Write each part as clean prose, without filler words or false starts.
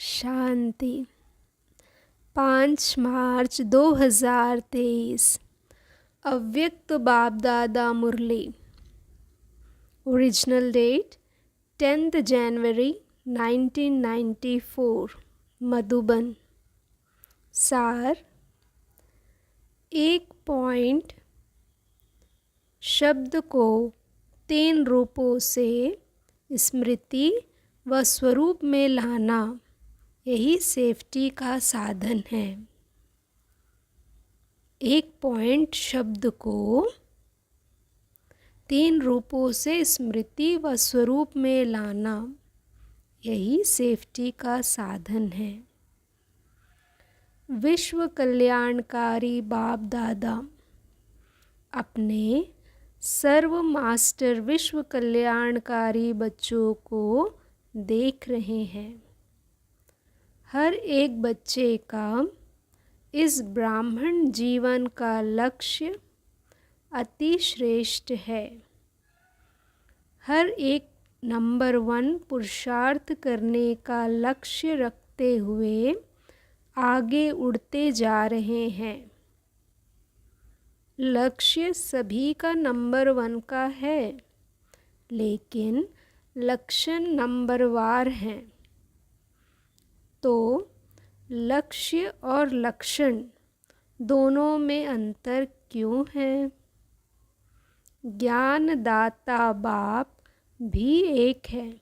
शांति। 5 मार्च 2023। अव्यक्त बाप दादा मुरली। ओरिजिनल डेट 10th जनवरी 1994। मधुबन। सार। 1 पॉइंट। शब्द को 3 रूपों से स्मृति व स्वरूप में लाना, यही सेफ्टी का साधन है। 1 पॉइंट। शब्द को 3 रूपों से स्मृति व स्वरूप में लाना, यही सेफ्टी का साधन है। विश्व कल्याणकारी बाप दादा अपने सर्व मास्टर विश्व कल्याणकारी बच्चों को देख रहे हैं। हर एक बच्चे का इस ब्राह्मण जीवन का लक्ष्य अति श्रेष्ठ है। हर एक नंबर 1 पुरुषार्थ करने का लक्ष्य रखते हुए आगे उड़ते जा रहे हैं। लक्ष्य सभी का नंबर 1 का है, लेकिन लक्षण नंबरवार हैं। तो लक्ष्य और लक्षण दोनों में अंतर क्यों है? ज्ञानदाता बाप भी एक है,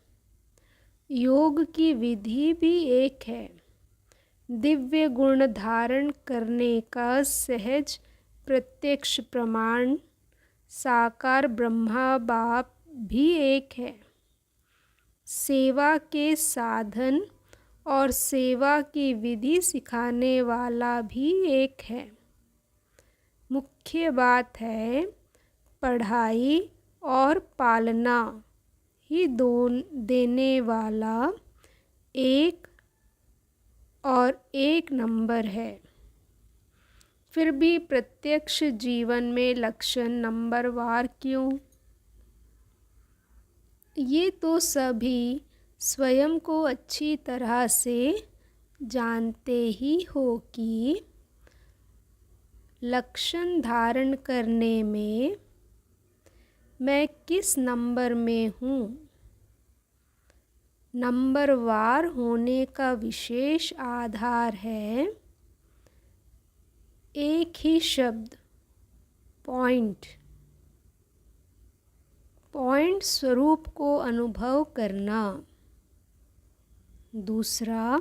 योग की विधि भी एक है, दिव्य गुण धारण करने का सहज प्रत्यक्ष प्रमाण साकार ब्रह्मा बाप भी एक है। सेवा के साधन और सेवा की विधि सिखाने वाला भी एक है। मुख्य बात है पढ़ाई और पालना ही देने वाला एक और एक नंबर है। फिर भी प्रत्यक्ष जीवन में लक्षण नंबरवार क्यों? ये तो सभी स्वयं को अच्छी तरह से जानते ही हो कि लक्षण धारण करने में मैं किस नंबर में हूँ। नंबरवार होने का विशेष आधार है एक ही शब्द पॉइंट। पॉइंट स्वरूप को अनुभव करना। दूसरा,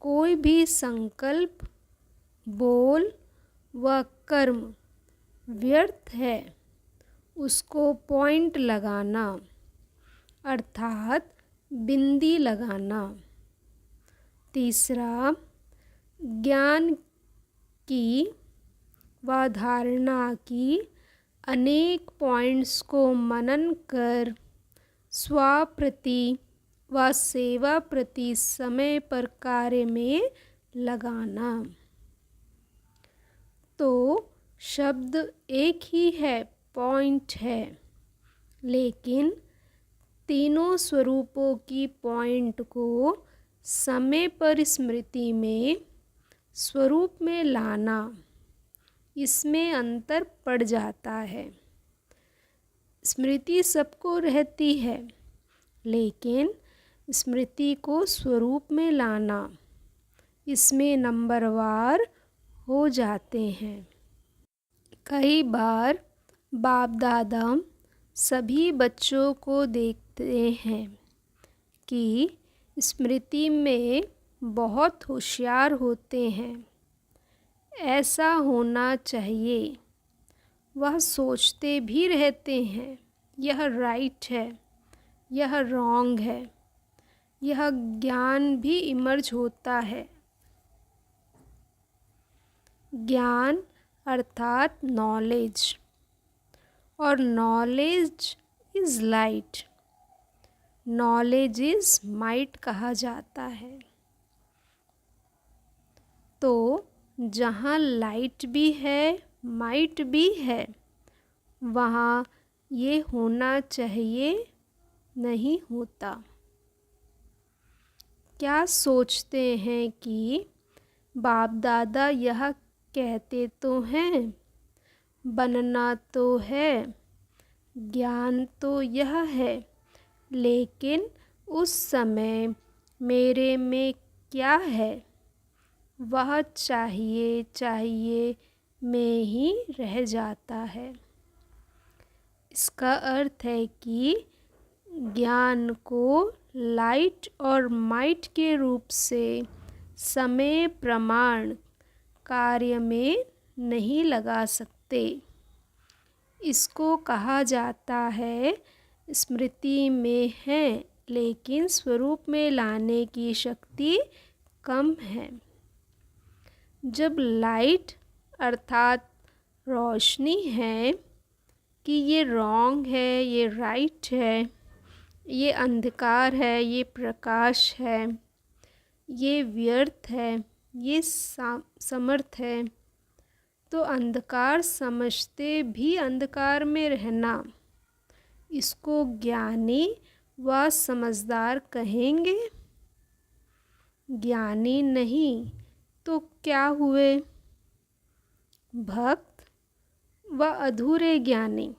कोई भी संकल्प, बोल व कर्म व्यर्थ है, उसको पॉइंट लगाना, अर्थात बिंदी लगाना। तीसरा, ज्ञान की व धारणा की अनेक पॉइंट्स को मनन कर स्वाप्रति व सेवा प्रति समय पर कार्य में लगाना। तो शब्द एक ही है, पॉइंट है, लेकिन तीनों स्वरूपों की पॉइंट को समय पर स्मृति में स्वरूप में लाना, इसमें अंतर पड़ जाता है। स्मृति सबको रहती है, लेकिन स्मृति को स्वरूप में लाना, इसमें नंबरवार हो जाते हैं। कई बार बाप दादा सभी बच्चों को देखते हैं कि स्मृति में बहुत होशियार होते हैं। ऐसा होना चाहिए। वह सोचते भी रहते हैं, यह राइट है, यह रॉन्ग है। यह ज्ञान भी इमर्ज होता है। ज्ञान अर्थात नॉलेज, और knowledge is light. Knowledge is might कहा जाता है। तो जहाँ लाइट भी है, माइट भी है, वहाँ ये होना चाहिए, नहीं होता। क्या सोचते हैं कि बाप दादा यह कहते तो हैं, बनना तो है, ज्ञान तो यह है, लेकिन उस समय मेरे में क्या है, वह चाहिए चाहिए में ही रह जाता है। इसका अर्थ है कि ज्ञान को लाइट और माइट के रूप से समय प्रमाण कार्य में नहीं लगा सकते। इसको कहा जाता है स्मृति में है, लेकिन स्वरूप में लाने की शक्ति कम है। जब लाइट अर्थात रोशनी है कि ये रॉन्ग है, ये राइट है, ये अंधकार है, ये प्रकाश है, ये व्यर्थ है, ये समर्थ है, तो अंधकार समझते भी अंधकार में रहना, इसको ज्ञानी व समझदार कहेंगे? ज्ञानी नहीं तो क्या हुए? भक्त व अधूरे ज्ञानी।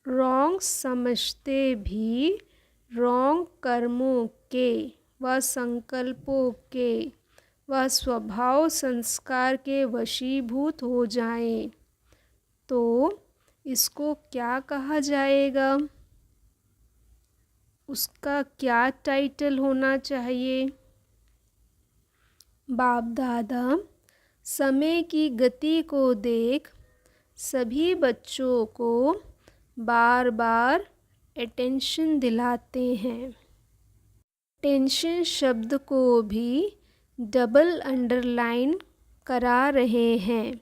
रॉन्ग समझते भी रॉन्ग कर्मों के व संकल्पों के व स्वभाव संस्कार के वशीभूत हो जाएं, तो इसको क्या कहा जाएगा? उसका क्या टाइटल होना चाहिए? बाप दादा समय की गति को देख सभी बच्चों को बार बार अटेंशन दिलाते हैं। अटेंशन शब्द को भी डबल अंडरलाइन करा रहे हैं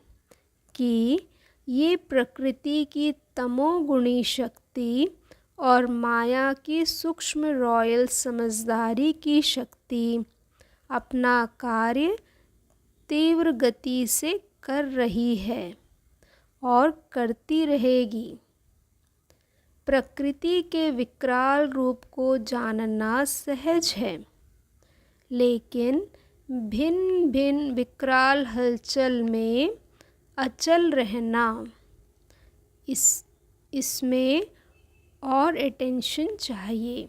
कि ये प्रकृति की तमोगुणी शक्ति और माया की सूक्ष्म रॉयल समझदारी की शक्ति अपना कार्य तीव्र गति से कर रही है और करती रहेगी। प्रकृति के विकराल रूप को जानना सहज है, लेकिन भिन्न भिन्न विकराल हलचल में अचल रहना, इसमें और अटेंशन चाहिए।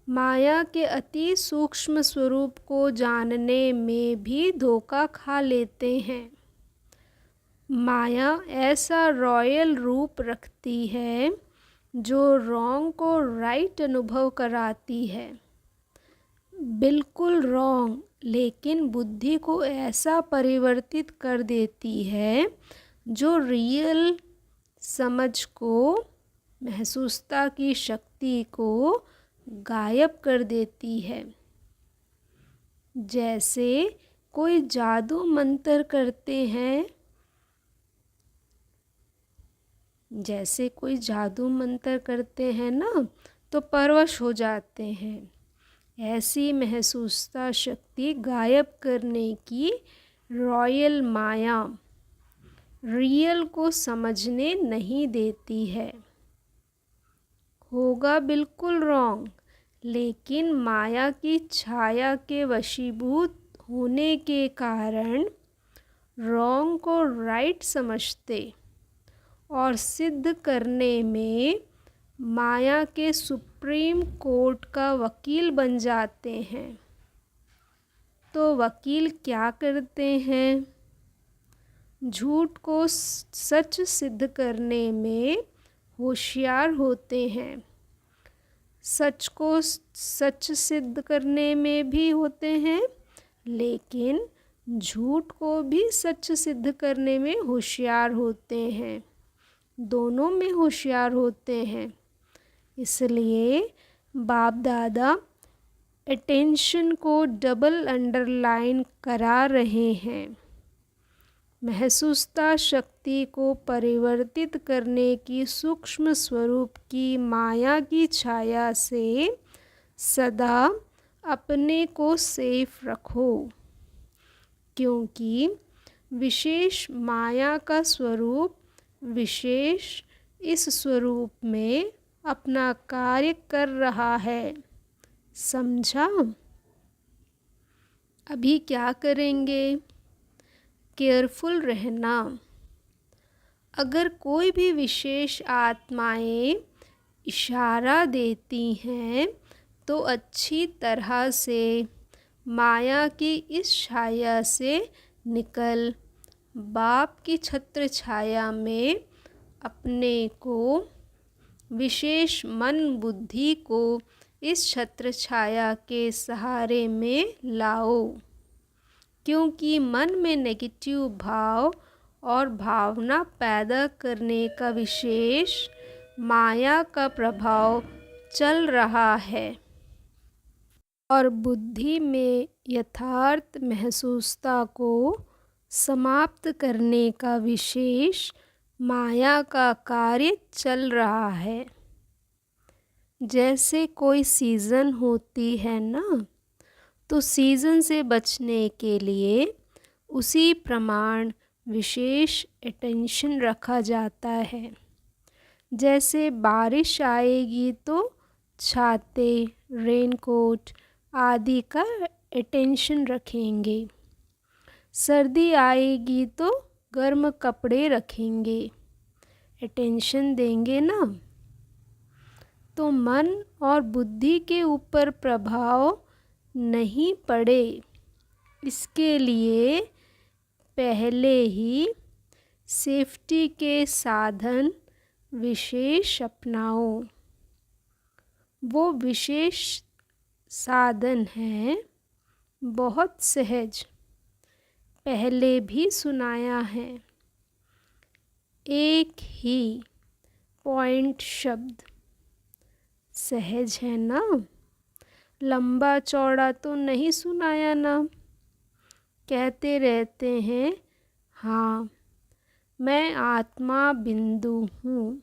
माया के अति सूक्ष्म स्वरूप को जानने में भी धोखा खा लेते हैं। माया ऐसा रॉयल रूप रखती है जो रॉन्ग को राइट अनुभव कराती है, बिल्कुल रॉन्ग, लेकिन बुद्धि को ऐसा परिवर्तित कर देती है जो रियल समझ को, महसूसता की शक्ति को गायब कर देती है। जैसे कोई जादू मंत्र करते हैं, ना, तो परवश हो जाते हैं। ऐसी महसूसता शक्ति गायब करने की रॉयल माया रियल को समझने नहीं देती है। होगा बिल्कुल रॉन्ग, लेकिन माया की छाया के वशीभूत होने के कारण रॉन्ग को राइट समझते और सिद्ध करने में माया के सुप्रीम कोर्ट का वकील बन जाते हैं। तो वकील क्या करते हैं? झूठ को सच सिद्ध करने में होशियार होते हैं, सच को सच सिद्ध करने में भी होते हैं, लेकिन झूठ को भी सच सिद्ध करने में होशियार होते हैं। दोनों में होशियार होते हैं। इसलिए बाप दादा अटेंशन को डबल अंडरलाइन करा रहे हैं। महसूसता शक्ति को परिवर्तित करने की सूक्ष्म स्वरूप की माया की छाया से सदा अपने को सेफ रखो, क्योंकि विशेष माया का स्वरूप विशेष इस स्वरूप में अपना कार्य कर रहा है। समझा? अभी क्या करेंगे? केयरफुल रहना। अगर कोई भी विशेष आत्माएं इशारा देती हैं तो अच्छी तरह से माया की इस छाया से निकल बाप की छत्र छाया में अपने को विशेष मन बुद्धि को इस छत्र छाया के सहारे में लाओ, क्योंकि मन में नेगेटिव भाव और भावना पैदा करने का विशेष माया का प्रभाव चल रहा है और बुद्धि में यथार्थ महसूसता को समाप्त करने का विशेष माया का कार्य चल रहा है। जैसे कोई सीज़न होती है ना, तो सीज़न से बचने के लिए उसी प्रमाण विशेष अटेंशन रखा जाता है। जैसे बारिश आएगी तो छाते, रेनकोट आदि का अटेंशन रखेंगे। सर्दी आएगी तो गर्म कपड़े रखेंगे, अटेंशन देंगे ना। तो मन और बुद्धि के ऊपर प्रभाव नहीं पड़े, इसके लिए पहले ही सेफ्टी के साधन विशेष अपनाओ। वो विशेष साधन है बहुत सहज, पहले भी सुनाया है। एक ही पॉइंट शब्द सहज है ना, लंबा चौड़ा तो नहीं सुनाया ना। कहते रहते हैं हाँ मैं आत्मा बिंदु हूँ,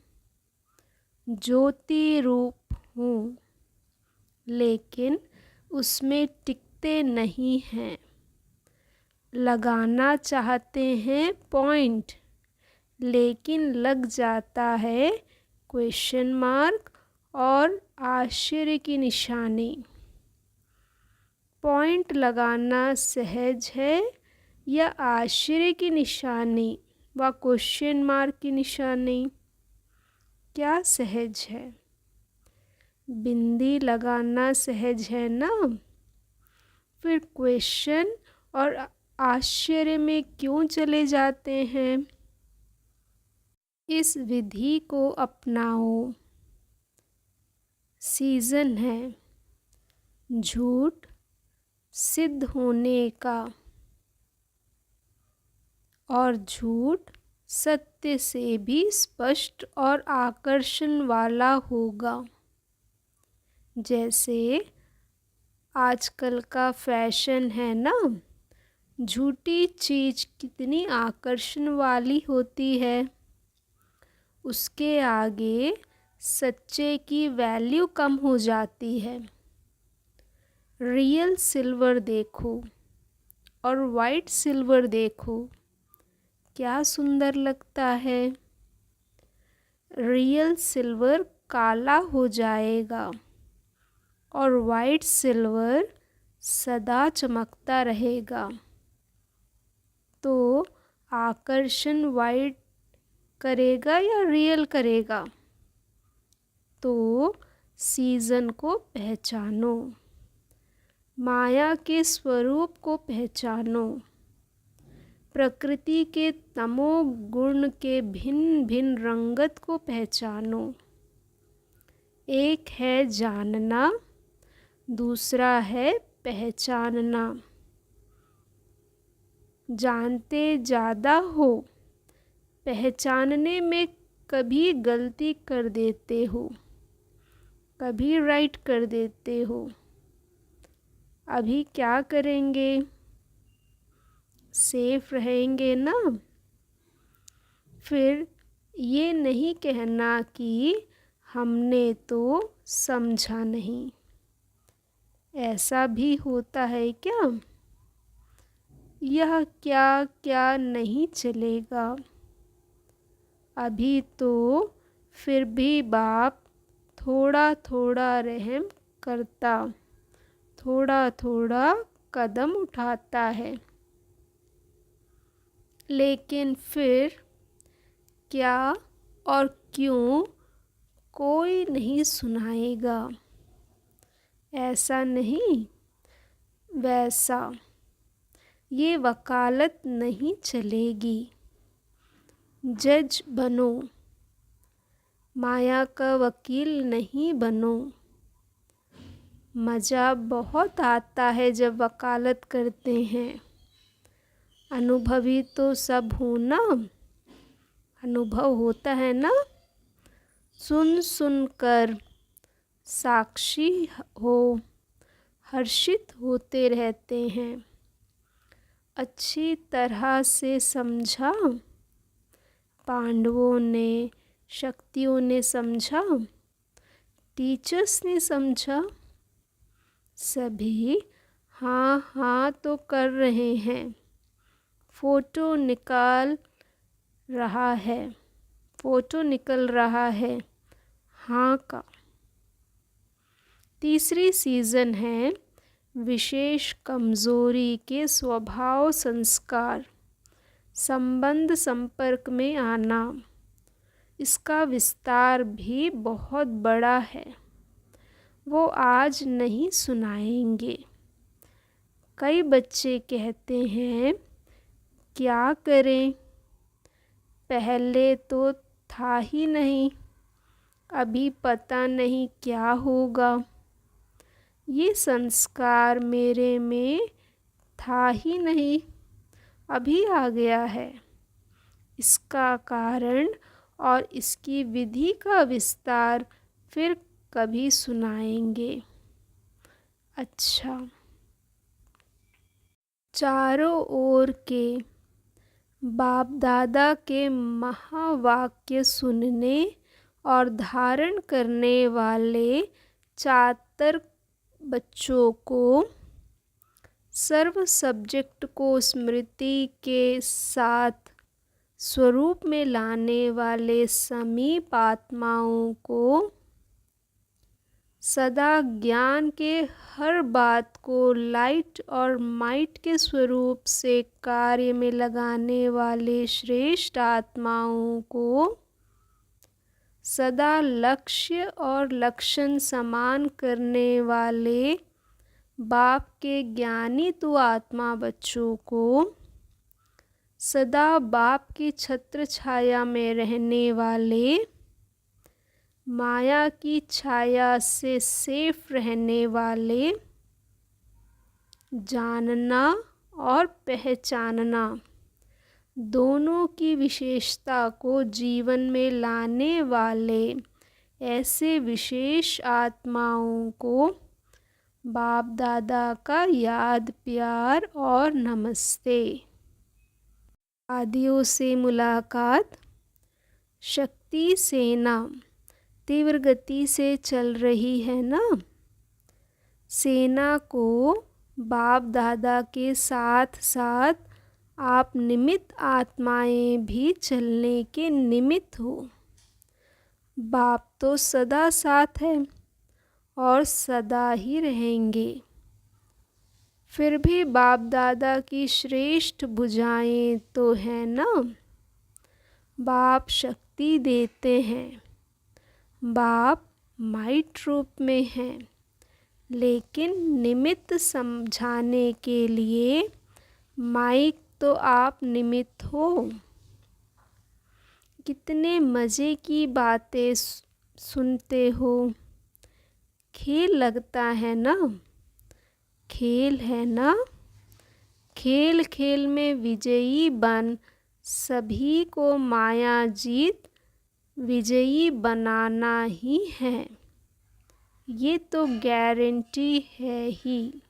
ज्योति रूप हूँ, लेकिन उसमें टिकते नहीं हैं। लगाना चाहते हैं पॉइंट, लेकिन लग जाता है क्वेश्चन मार्क और आश्चर्य की निशानी। पॉइंट लगाना सहज है या आश्चर्य की निशानी व क्वेश्चन मार्क की निशानी? क्या सहज है? बिंदी लगाना सहज है ना, फिर क्वेश्चन और आश्चर्य में क्यों चले जाते हैं? इस विधि को अपनाओ। सीजन है झूठ सिद्ध होने का और झूठ सत्य से भी स्पष्ट और आकर्षण वाला होगा। जैसे आजकल का फैशन है ना, झूठी चीज़ कितनी आकर्षण वाली होती है, उसके आगे सच्चे की वैल्यू कम हो जाती है। रियल सिल्वर देखो और वाइट सिल्वर देखो, क्या सुंदर लगता है। रियल सिल्वर काला हो जाएगा और वाइट सिल्वर सदा चमकता रहेगा। तो आकर्षण वाइट करेगा या रियल करेगा? तो सीजन को पहचानो, माया के स्वरूप को पहचानो, प्रकृति के तमो गुण के भिन्न भिन्न रंगत को पहचानो। एक है जानना, दूसरा है पहचानना। जानते ज़्यादा हो, पहचानने में कभी गलती कर देते हो, कभी राइट कर देते हो। अभी क्या करेंगे? सेफ रहेंगे ना। फिर ये नहीं कहना कि हमने तो समझा नहीं। ऐसा भी होता है क्या? यह क्या क्या नहीं चलेगा। अभी तो फिर भी बाप थोड़ा थोड़ा रहम करता थोड़ा थोड़ा कदम उठाता है, लेकिन फिर क्या और क्यों कोई नहीं सुनाएगा। ऐसा नहीं वैसा, ये वकालत नहीं चलेगी। जज बनो, माया का वकील नहीं बनो। मज़ा बहुत आता है जब वकालत करते हैं। अनुभवी तो सब हो ना, अनुभव होता है ना। सुन सुन कर साक्षी हो, हर्षित होते रहते हैं। अच्छी तरह से समझा, पांडवों ने, शक्तियों ने समझा, टीचर्स ने समझा। सभी हाँ हाँ तो कर रहे हैं। फोटो निकल रहा है हाँ का। तीसरी सीज़न है विशेष कमज़ोरी के स्वभाव संस्कार, संबंध संपर्क में आना। इसका विस्तार भी बहुत बड़ा है, वो आज नहीं सुनाएंगे। कई बच्चे कहते हैं क्या करें, पहले तो था ही नहीं, अभी पता नहीं क्या होगा। ये संस्कार मेरे में था ही नहीं, अभी आ गया है। इसका कारण और इसकी विधि का विस्तार फिर कभी सुनाएंगे। अच्छा, चारों ओर के बाप दादा के महावाक्य सुनने और धारण करने वाले चातर बच्चों को सर्व सब्जेक्ट को स्मृति के साथ स्वरूप में लाने वाले समीप आत्माओं को सदा ज्ञान के हर बात को लाइट और माइट के स्वरूप से कार्य में लगाने वाले श्रेष्ठ आत्माओं को सदा लक्ष्य और लक्षण समान करने वाले बाप के ज्ञानी तो आत्मा बच्चों को सदा बाप की छत्र छाया में रहने वाले माया की छाया से सेफ रहने वाले जानना और पहचानना दोनों की विशेषता को जीवन में लाने वाले ऐसे विशेष आत्माओं को बाप दादा का याद प्यार और नमस्ते। आदियों से मुलाकात। शक्ति सेना तीव्र गति से चल रही है ना। सेना को बाप दादा के साथ साथ आप निमित्त आत्माएं भी चलने के निमित्त हो। बाप तो सदा साथ है और सदा ही रहेंगे। फिर भी बाप दादा की श्रेष्ठ भुजाएं तो हैं ना। बाप शक्ति देते हैं, बाप माइट रूप में हैं, लेकिन निमित्त समझाने के लिए माइक तो आप निमित्त हो। कितने मज़े की बातें सुनते हो। खेल लगता है ना, खेल है ना। खेल खेल में विजयी बन सभी को माया जीत विजयी बनाना ही है। ये तो गारंटी है ही।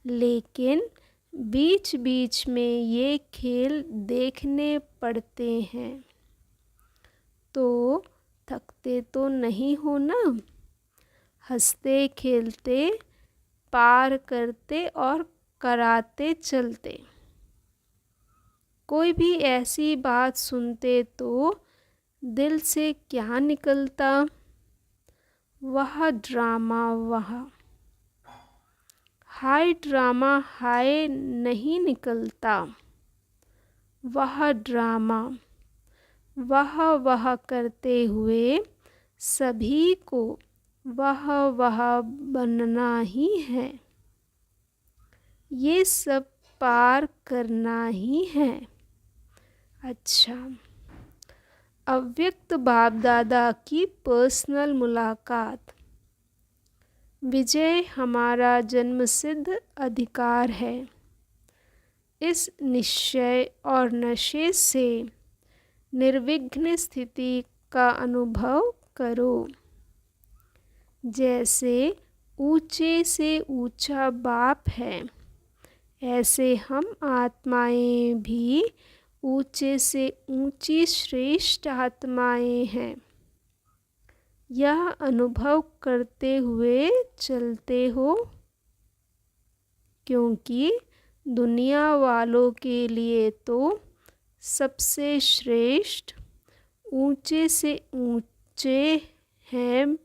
लेकिन बीच बीच में ये खेल देखने पड़ते हैं, तो थकते तो नहीं हो ना। हंसते खेलते पार करते और कराते चलते। कोई भी ऐसी बात सुनते तो दिल से क्या निकलता, वह ड्रामा, वह हाय ड्रामा हाय नहीं निकलता, वह ड्रामा वाह करते हुए सभी को वाह बनना ही है, ये सब पार करना ही है। अच्छा, अव्यक्त बाप दादा की पर्सनल मुलाकात। विजय हमारा जन्मसिद्ध अधिकार है। इस निश्चय और नशे से निर्विघ्न स्थिति का अनुभव करो। जैसे ऊंचे से ऊंचा बाप है, ऐसे हम आत्माएं भी ऊंचे से ऊंची श्रेष्ठ आत्माएं हैं। यह अनुभव करते हुए चलते हो, क्योंकि दुनिया वालों के लिए तो सबसे श्रेष्ठ ऊंचे से ऊंचे हैं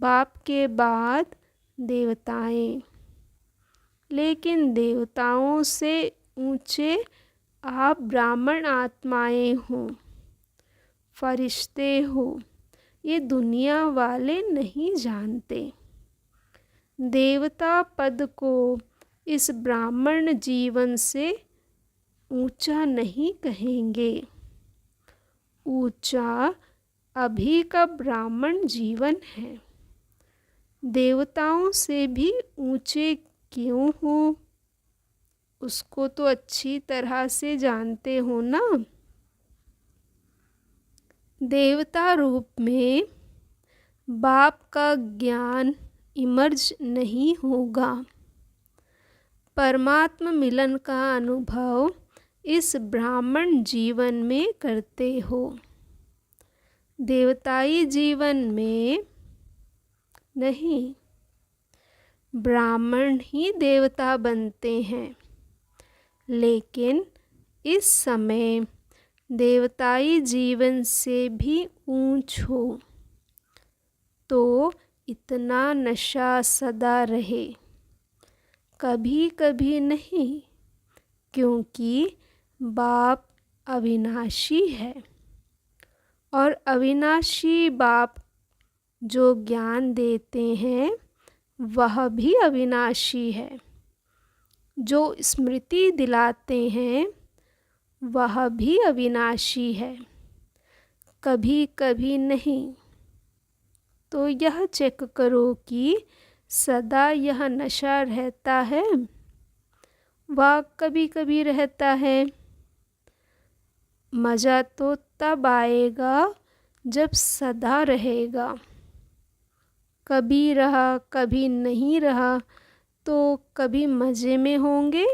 बाप के बाद देवताएं, लेकिन देवताओं से ऊंचे आप ब्राह्मण आत्माएं हो, फरिश्ते हो। ये दुनिया वाले नहीं जानते। देवता पद को इस ब्राह्मण जीवन से ऊंचा नहीं कहेंगे। ऊंचा अभी का ब्राह्मण जीवन है। देवताओं से भी ऊंचे क्यों हो, उसको तो अच्छी तरह से जानते हो ना। देवता रूप में बाप का ज्ञान इमर्ज नहीं होगा। परमात्मा मिलन का अनुभव इस ब्राह्मण जीवन में करते हो। देवताई जीवन में नहीं, ब्राह्मण ही देवता बनते हैं। लेकिन इस समय देवताई जीवन से भी ऊंच हो तो इतना नशा सदा रहे, कभी कभी नहीं, क्योंकि बाप अविनाशी है और अविनाशी बाप जो ज्ञान देते हैं वह भी अविनाशी है। जो स्मृति दिलाते हैं वह भी अविनाशी है, कभी कभी नहीं। तो यह चेक करो कि सदा यह नशा रहता है व कभी कभी रहता है। मज़ा तो तब आएगा जब सदा रहेगा। कभी रहा कभी नहीं रहा तो कभी मज़े में होंगे,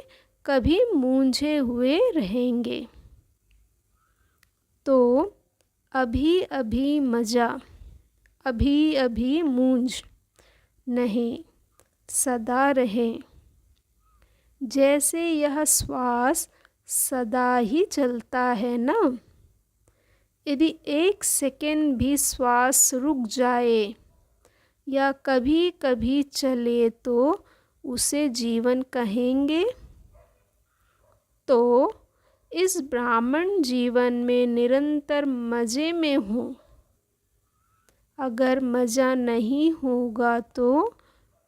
कभी मूंझे हुए रहेंगे। तो अभी अभी मज़ा, अभी अभी मूंझ नहीं, सदा रहे। जैसे यह श्वास सदा ही चलता है ना। यदि एक सेकंड भी श्वास रुक जाए या कभी कभी चले तो उसे जीवन कहेंगे। तो इस ब्राह्मण जीवन में निरंतर मज़े में हो। अगर मज़ा नहीं होगा तो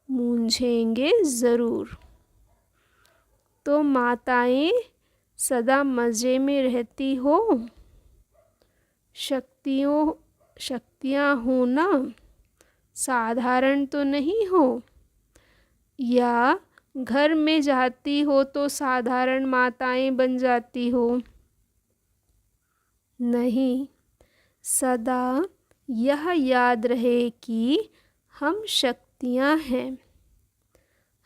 मूंझेंगे ज़रूर। तो माताएं सदा मज़े में रहती हो, शक्तियाँ हो ना, साधारण तो नहीं हो। या घर में जाती हो तो साधारण माताएं बन जाती हो, नहीं। सदा यह याद रहे कि हम शक्तियाँ हैं,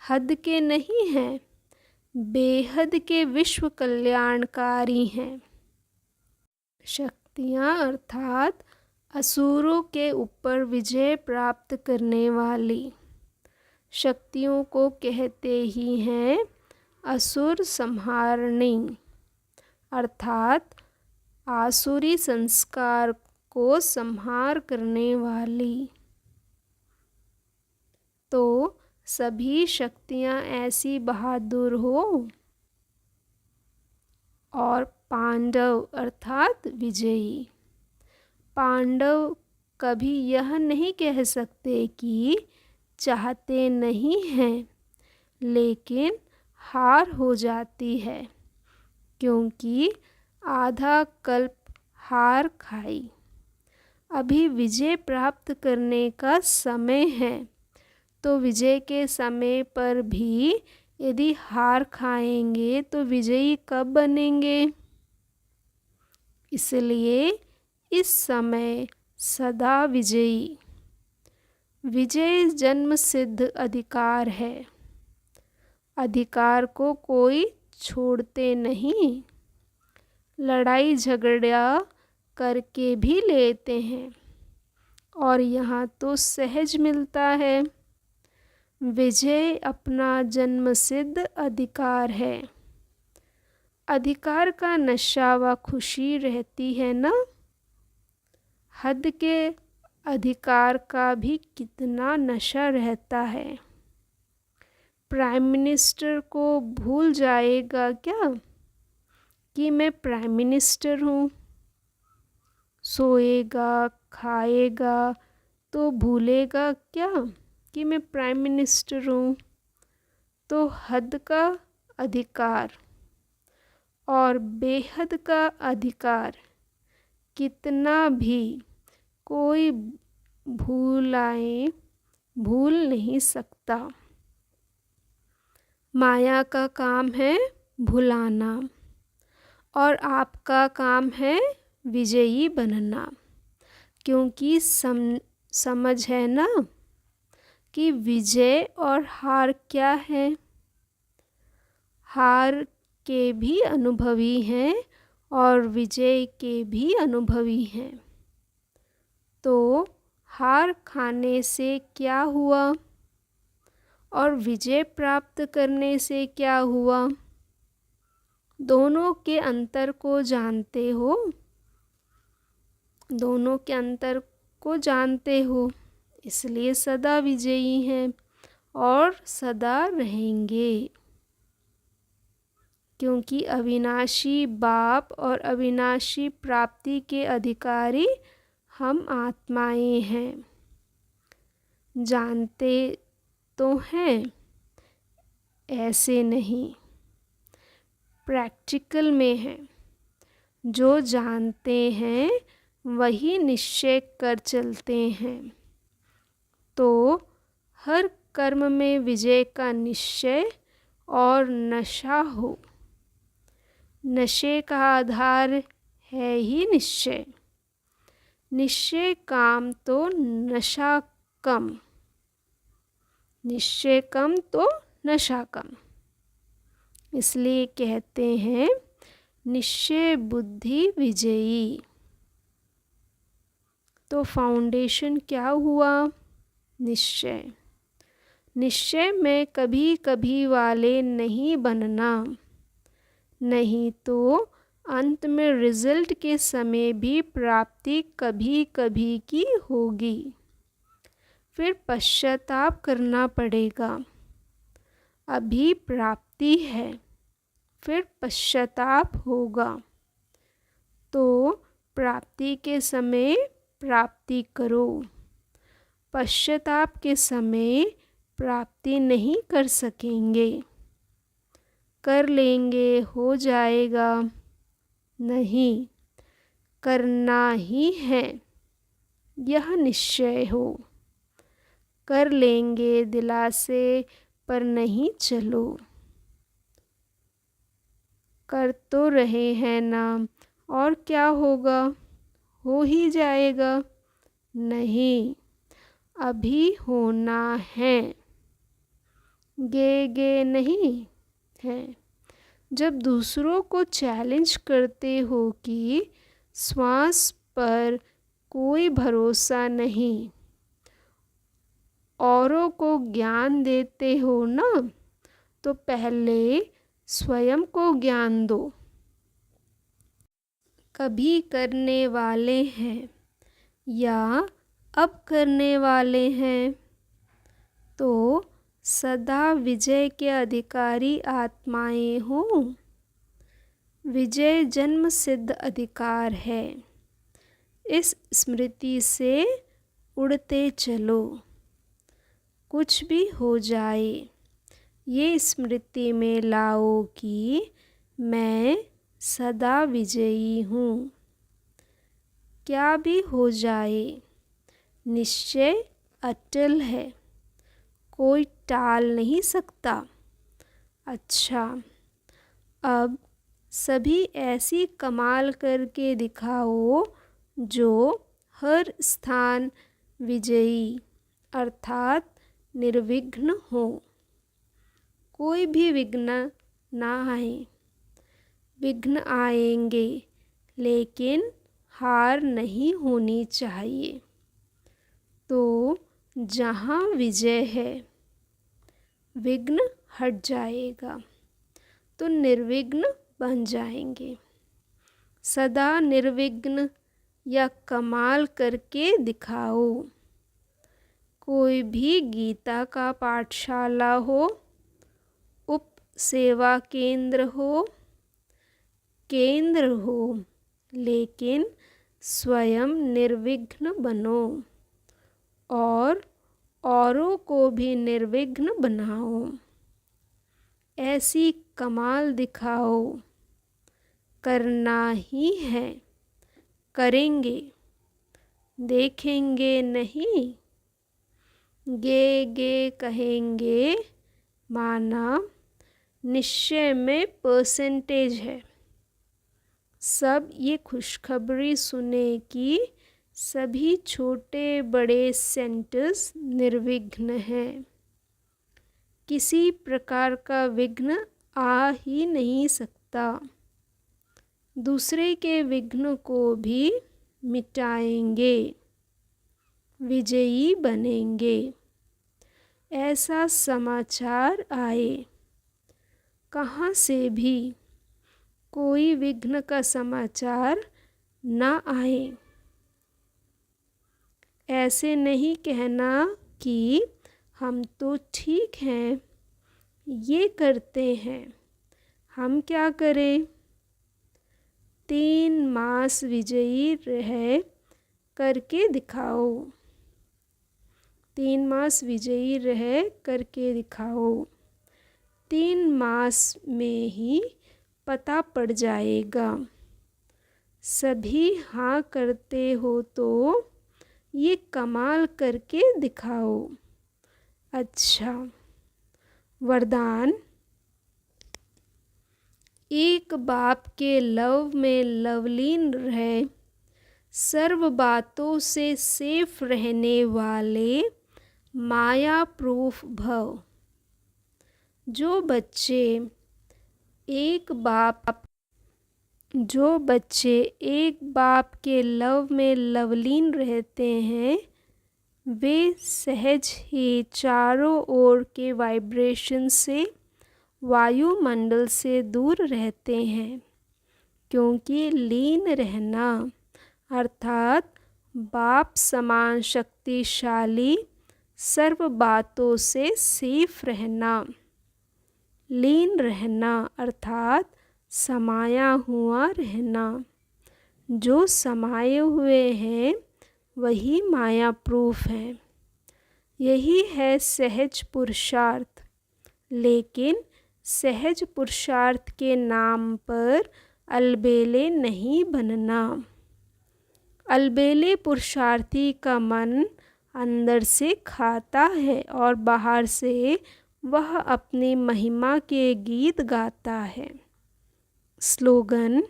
हद के नहीं हैं, बेहद के विश्व कल्याणकारी हैं। शक्तियाँ अर्थात असुरों के ऊपर विजय प्राप्त करने वाली शक्तियों को कहते ही हैं असुर संहारणी, अर्थात आसुरी संस्कार को संहार करने वाली। तो सभी शक्तियाँ ऐसी बहादुर हो। और पांडव अर्थात विजयी। पांडव कभी यह नहीं कह सकते कि चाहते नहीं हैं, लेकिन हार हो जाती है, क्योंकि आधा कल्प हार खाई। अभी विजय प्राप्त करने का समय है, तो विजय के समय पर भी यदि हार खाएंगे तो विजयी कब बनेंगे? इसलिए इस समय सदा विजयी। विजय जन्म सिद्ध अधिकार है। अधिकार को कोई छोड़ते नहीं। लड़ाई झगड़ा करके भी लेते हैं, और यहाँ तो सहज मिलता है। विजय अपना जन्मसिद्ध अधिकार है। अधिकार का नशा व खुशी रहती है ना। हद के अधिकार का भी कितना नशा रहता है। प्राइम मिनिस्टर को भूल जाएगा क्या कि मैं प्राइम मिनिस्टर हूँ? सोएगा खाएगा तो भूलेगा क्या कि मैं प्राइम मिनिस्टर हूँ? तो हद का अधिकार और बेहद का अधिकार कितना भी कोई भूल नहीं सकता। माया का काम है भुलाना, और आपका काम है विजयी बनना, क्योंकि समझ है ना कि विजय और हार क्या है। हार के भी अनुभवी हैं और विजय के भी अनुभवी हैं। तो हार खाने से क्या हुआ और विजय प्राप्त करने से क्या हुआ? दोनों के अंतर को जानते हो? दोनों के अंतर को जानते हो, इसलिए सदा विजयी हैं और सदा रहेंगे। क्योंकि अविनाशी बाप और अविनाशी प्राप्ति के अधिकारी हम आत्माएं हैं। जानते तो हैं, ऐसे नहीं, प्रैक्टिकल में है। जो जानते हैं वही निश्चय कर चलते हैं। तो हर कर्म में विजय का निश्चय और नशा हो। नशे का आधार है ही निश्चय। निश्चय काम तो नशा कम, निश्चय कम तो नशा कम। इसलिए कहते हैं निश्चय बुद्धि विजयी। तो फाउंडेशन क्या हुआ? निश्चय। निश्चय में कभी कभी वाले नहीं बनना, नहीं तो अंत में रिजल्ट के समय भी प्राप्ति कभी कभी की होगी। फिर पश्चाताप करना पड़ेगा। अभी प्राप्ति है, फिर पश्चाताप होगा। तो प्राप्ति के समय प्राप्ति करो, पश्चाताप के समय प्राप्ति नहीं कर सकेंगे। कर लेंगे हो जाएगा, नहीं, करना ही है, यह निश्चय हो। कर लेंगे दिलासे पर नहीं चलो। कर तो रहे हैं ना, और क्या होगा? हो ही जाएगा। नहीं, अभी होना है, गे नहीं है। जब दूसरों को चैलेंज करते हो कि श्वास पर कोई भरोसा नहीं, औरों को ज्ञान देते हो ना, तो पहले स्वयं को ज्ञान दो। कभी करने वाले हैं या अब करने वाले हैं, तो सदा विजय के अधिकारी आत्माएं हो। विजय जन्म सिद्ध अधिकार है। इस स्मृति से उड़ते चलो। कुछ भी हो जाए ये स्मृति में लाओ कि मैं सदा विजयी हूँ। क्या भी हो जाए निश्चय अटल है, कोई टाल नहीं सकता। अच्छा, अब सभी ऐसी कमाल करके दिखाओ जो हर स्थान विजयी अर्थात निर्विघ्न हो। कोई भी विघ्न ना आए। विघ्न आएंगे लेकिन हार नहीं होनी चाहिए। तो जहाँ विजय है विघ्न हट जाएगा तो निर्विघ्न बन जाएंगे। सदा निर्विघ्न या कमाल करके दिखाओ। कोई भी गीता का पाठशाला हो, उप सेवा केंद्र हो, लेकिन स्वयं निर्विघ्न बनो और औरों को भी निर्विघ्न बनाओ। ऐसी कमाल दिखाओ। करना ही है, करेंगे, देखेंगे नहीं। गे कहेंगे माना निश्चय में परसेंटेज है। सब ये खुशखबरी सुने कि सभी छोटे बड़े सेंटर्स निर्विघ्न हैं। किसी प्रकार का विघ्न आ ही नहीं सकता। दूसरे के विघ्न को भी मिटाएंगे, विजयी बनेंगे। ऐसा समाचार आए कहाँ से भी कोई विघ्न का समाचार ना आए। ऐसे नहीं कहना कि हम तो ठीक हैं, ये करते हैं, हम क्या करें। 3 मास विजयी रह करके दिखाओ। 3 मास विजयी रह करके दिखाओ। 3 मास में ही पता पड़ जाएगा। सभी हाँ करते हो तो ये कमाल करके दिखाओ। अच्छा, वरदान। एक बाप के लव में लवलीन रहे, सर्व बातों से सेफ रहने वाले माया प्रूफ भव। जो बच्चे एक बाप के लव में लवलीन रहते हैं वे सहज ही चारों ओर के वाइब्रेशन से वायुमंडल से दूर रहते हैं, क्योंकि लीन रहना अर्थात बाप समान शक्तिशाली सर्व बातों से सेफ रहना। लीन रहना अर्थात समाया हुआ रहना। जो समाये हुए हैं वही माया प्रूफ है। यही है सहज पुरुषार्थ। लेकिन सहज पुरुषार्थ के नाम पर अलबेले नहीं बनना। अलबेले पुरुषार्थी का मन अंदर से खाता है और बाहर से वह अपनी महिमा के गीत गाता है। स्लोगन: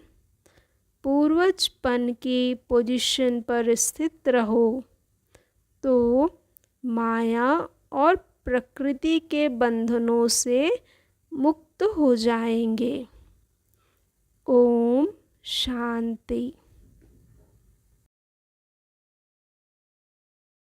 पूर्वजपन की पोजीशन पर स्थित रहो तो माया और प्रकृति के बंधनों से मुक्त हो जाएंगे। ओम शांति।